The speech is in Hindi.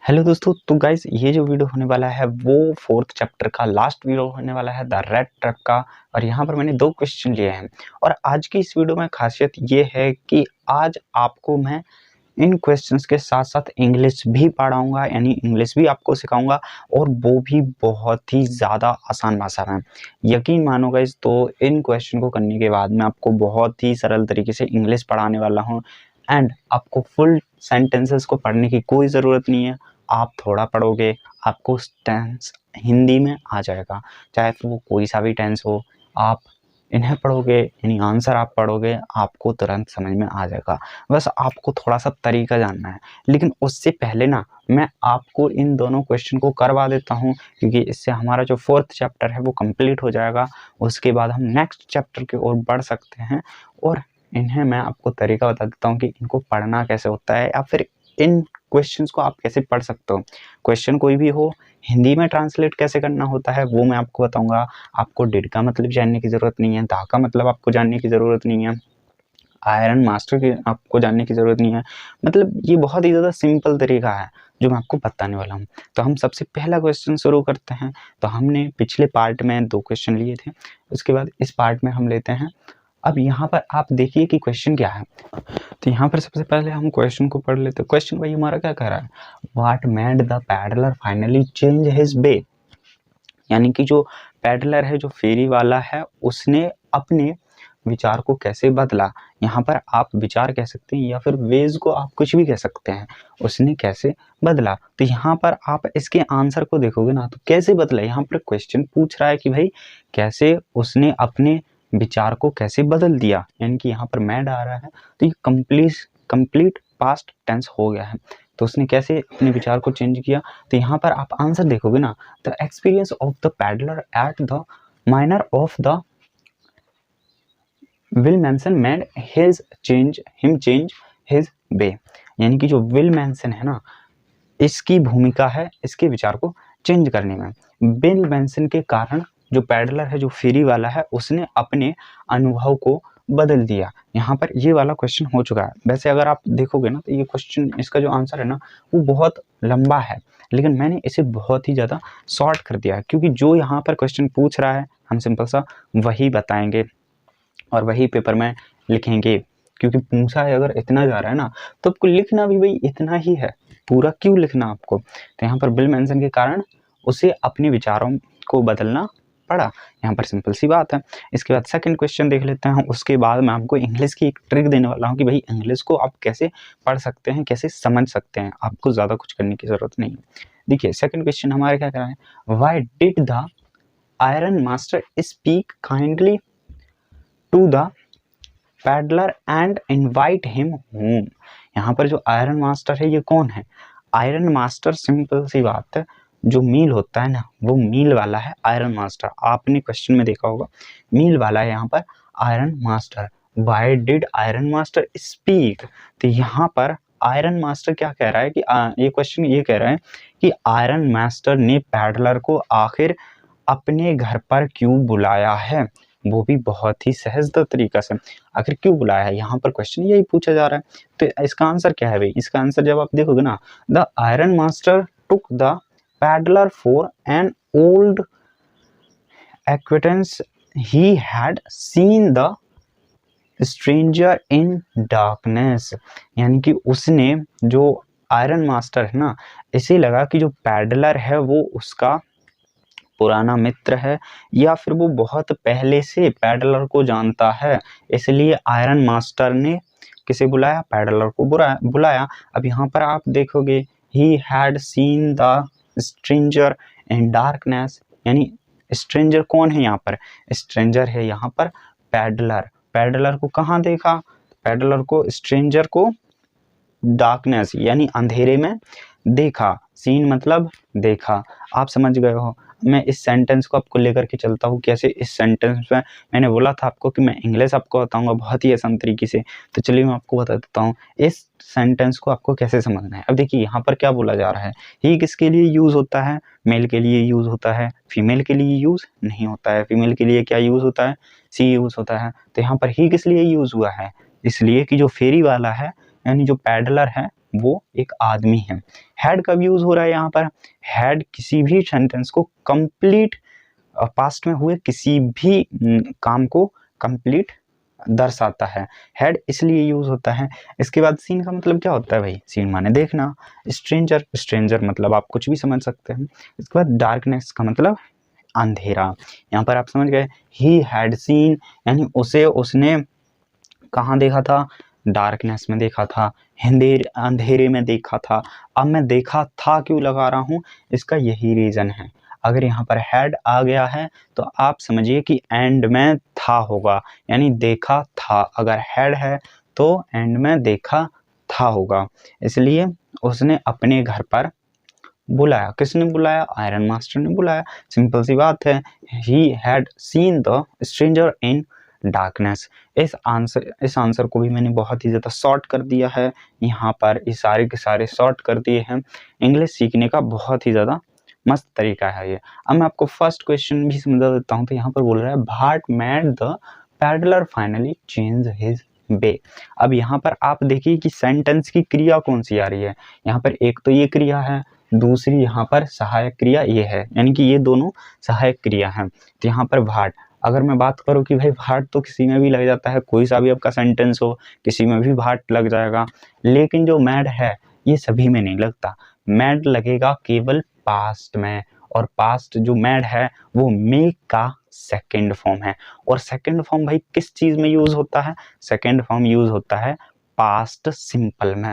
हेलो दोस्तों, तो गाइस ये जो वीडियो होने वाला है वो फोर्थ चैप्टर का लास्ट वीडियो होने वाला है द रेड ट्रक का। और यहाँ पर मैंने 2 क्वेश्चन लिए हैं और आज की इस वीडियो में खासियत ये है कि आज आपको मैं इन क्वेश्चंस के साथ साथ इंग्लिश भी पढ़ाऊंगा, यानी इंग्लिश भी आपको सिखाऊंगा और वो भी बहुत ही ज़्यादा आसान भाषा में। यकीन मानो गाइस, तो इन क्वेश्चन को करने के बाद मैं आपको बहुत ही सरल तरीके से इंग्लिश पढ़ाने वाला हूँ एंड आपको फुल सेंटेंसेस को पढ़ने की कोई ज़रूरत नहीं है। आप थोड़ा पढ़ोगे, आपको टेंस हिंदी में आ जाएगा, चाहे फिर वो कोई सा भी टेंस हो। आप इन्हें पढ़ोगे यानी आंसर आप पढ़ोगे, आपको तुरंत समझ में आ जाएगा। बस आपको थोड़ा सा तरीका जानना है, लेकिन उससे पहले ना मैं आपको इन दोनों क्वेश्चन को करवा देता हूँ, क्योंकि इससे हमारा जो फोर्थ चैप्टर है वो कंप्लीट हो जाएगा। उसके बाद हम नेक्स्ट चैप्टर की ओर बढ़ सकते हैं और इन्हें मैं आपको तरीका बता देता हूँ कि इनको पढ़ना कैसे होता है या फिर इन क्वेश्चंस को आप कैसे पढ़ सकते हो। क्वेश्चन कोई भी हो, हिंदी में ट्रांसलेट कैसे करना होता है वो मैं आपको बताऊंगा। आपको डिड का मतलब जानने की ज़रूरत नहीं है, दा का मतलब आपको जानने की ज़रूरत नहीं है, आयरन मास्टर की आपको जानने की ज़रूरत नहीं है। मतलब ये बहुत ही ज़्यादा सिंपल तरीका है जो मैं आपको बताने वाला हूँ। तो हम सबसे पहला क्वेश्चन शुरू करते हैं। तो हमने पिछले पार्ट में 2 क्वेश्चन लिए थे, उसके बाद इस पार्ट में हम लेते हैं। अब यहाँ पर आप देखिए कि क्वेश्चन क्या है। तो यहाँ पर सबसे पहले हम क्वेश्चन को पढ़ लेते हैं। क्वेश्चन भाई हमारा क्या कह रहा है, what made the peddler finally change his वे। यानी कि जो पैडलर है, जो फेरी वाला है, उसने अपने विचार को कैसे बदला। यहाँ पर आप विचार कह सकते हैं या फिर वेज को आप कुछ भी कह सकते हैं, उसने कैसे बदला। तो यहाँ पर आप इसके आंसर को देखोगे ना, तो कैसे बदला, यहाँ पर क्वेश्चन पूछ रहा है कि भाई कैसे उसने अपने विचार को कैसे बदल दिया, यानी कि यहाँ पर मैड आ रहा है तो ये कंप्लीट पास्ट टेंस हो गया है। तो उसने कैसे अपने विचार को चेंज किया। तो यहाँ पर आप आंसर देखोगे ना, the experience of the peddler at the minor of the will Manson made him change his वे। यानी कि जो विल मैनसन है ना, इसकी भूमिका है इसके विचार को चेंज करने में। विल मैनसन के कारण जो पैडलर है, जो फेरी वाला है, उसने अपने अनुभव को बदल दिया। यहाँ पर ये वाला क्वेश्चन हो चुका है। वैसे अगर आप देखोगे ना, तो ये क्वेश्चन, इसका जो आंसर है ना वो बहुत लंबा है, लेकिन मैंने इसे बहुत ही ज़्यादा शॉर्ट कर दिया है, क्योंकि जो यहाँ पर क्वेश्चन पूछ रहा है हम सिंपल सा वही बताएंगे और वही पेपर में लिखेंगे। क्योंकि पूछा है अगर इतना जा रहा है ना, तो आपको लिखना भी भाई इतना ही है, पूरा क्यों लिखना आपको। तो यहाँ पर बिल मेंशन के कारण उसे अपने विचारों को बदलना पड़ा। यहाँ पर सिंपल सी बात है। इसके बाद सेकंड क्वेश्चन देख लेते हैं। उसके बाद मैं आपको इंग्लिश की एक ट्रिक देने वाला हूँ कि भाई इंग्लिश को आप कैसे पढ़ सकते हैं, कैसे समझ सकते हैं। आपको ज़्यादा कुछ करने की ज़रूरत नहीं है। देखिए सेकंड क्वेश्चन हमारे क्या कह रहा है, why did the iron master speak kindly to the peddler and invite him home. यहाँ पर जो आयरन मास्टर है ये कौन है। आयरन मास्टर सिंपल सी बात है, जो मील होता है ना वो मील वाला है आयरन मास्टर। आपने क्वेश्चन में देखा होगा मील वाला है यहाँ पर iron master. Why did iron master speak. तो यहाँ पर आयरन मास्टर क्या कह रहा है कि ये क्वेश्चन ये कह रहा है कि आयरन मास्टर ने पैडलर को आखिर अपने घर पर क्यों बुलाया है, वो भी बहुत ही सहज तरीका से। आखिर क्यों बुलाया है, यहाँ पर क्वेश्चन यही पूछा जा रहा है। तो इसका आंसर क्या है भाई, इसका आंसर जब आप देखोगे ना, the iron master took the peddler for an old acquaintance he had seen the stranger in darkness. यानी कि उसने, जो आयरन मास्टर है ना, इसे लगा कि जो पैडलर है वो उसका पुराना मित्र है या फिर वो बहुत पहले से पैडलर को जानता है, इसलिए आयरन मास्टर ने किसे बुलाया, पैडलर को बुलाया। अब यहाँ पर आप देखोगे he had seen the stranger in darkness, यानी स्ट्रेंजर कौन है यहाँ पर, स्ट्रेंजर है यहाँ पर पैडलर। पैडलर को कहाँ देखा, पैडलर को, स्ट्रेंजर को डार्कनेस यानी अंधेरे में देखा। सीन मतलब देखा, आप समझ गए हो। मैं इस सेंटेंस को आपको लेकर के चलता हूँ कैसे। इस सेंटेंस में मैंने बोला था आपको कि मैं इंग्लिश आपको बताऊंगा बहुत ही आसान तरीके से, तो चलिए मैं आपको बता देता हूँ इस सेंटेंस को आपको कैसे समझना है। अब देखिए यहाँ पर क्या बोला जा रहा है, ही किसके लिए यूज़ होता है, मेल के लिए यूज़ होता है, फीमेल के लिए यूज़ नहीं होता है। फीमेल के लिए क्या यूज़ होता है, सी यूज़ होता है। तो यहाँ पर ही किस लिए यूज़ हुआ है, इसलिए कि जो फेरी वाला है यानी जो पैडलर है वो एक आदमी है। हैड कब यूज हो रहा है यहाँ पर? हैड किसी भी सेंटेंस को कंप्लीट, पास्ट में हुए किसी भी काम को कंप्लीट दर्शाता है। हैड इसलिए यूज होता है। इसके बाद सीन का मतलब क्या होता है भाई? सीन माने देखना। स्ट्रेंजर, स्ट्रेंजर मतलब आप कुछ भी समझ सकते हैं। इसके बाद डार्कनेस का मतलब अंधेरा। यहाँ पर आप समझ गए, ही हैड सीन यानी उसने कहाँ देखा था? डार्कनेस में देखा था, अंधेरे में देखा था। अब मैं देखा था क्यों लगा रहा हूँ? इसका यही रीजन है। अगर यहाँ पर हैड आ गया है तो आप समझिए कि एंड में था होगा, यानी देखा था। अगर हैड है तो एंड में देखा था होगा। इसलिए उसने अपने घर पर बुलाया। किसने बुलाया? आयरन मास्टर ने बुलाया। सिंपल सी बात है। He had seen the stranger in darkness. इस आंसर को भी मैंने बहुत ही ज़्यादा शॉर्ट कर दिया है। यहाँ पर ये सारे के सारे शॉर्ट कर दिए हैं। इंग्लिश सीखने का बहुत ही ज़्यादा मस्त तरीका है ये। अब मैं आपको फर्स्ट क्वेश्चन भी समझा देता हूँ। तो यहाँ पर बोल रहा है what made the peddler finally change his way. अब यहाँ पर आप देखिए कि सेंटेंस की क्रिया कौन सी आ रही है। यहाँ पर एक तो ये क्रिया है, दूसरी यहाँ पर सहायक क्रिया ये है, यानी कि ये दोनों सहायक क्रिया हैं। तो यहाँ पर भाट, अगर मैं बात करूँ कि भाई भाट तो किसी में भी लग जाता है, कोई सा भी आपका सेंटेंस हो किसी में भी भाट लग जाएगा। लेकिन जो मैड है ये सभी में नहीं लगता। मैड लगेगा केवल पास्ट में, और पास्ट जो मैड है वो मेक का सेकेंड फॉर्म है। और सेकेंड फॉर्म भाई किस चीज में यूज होता है? सेकेंड फॉर्म यूज होता है पास्ट सिंपल में।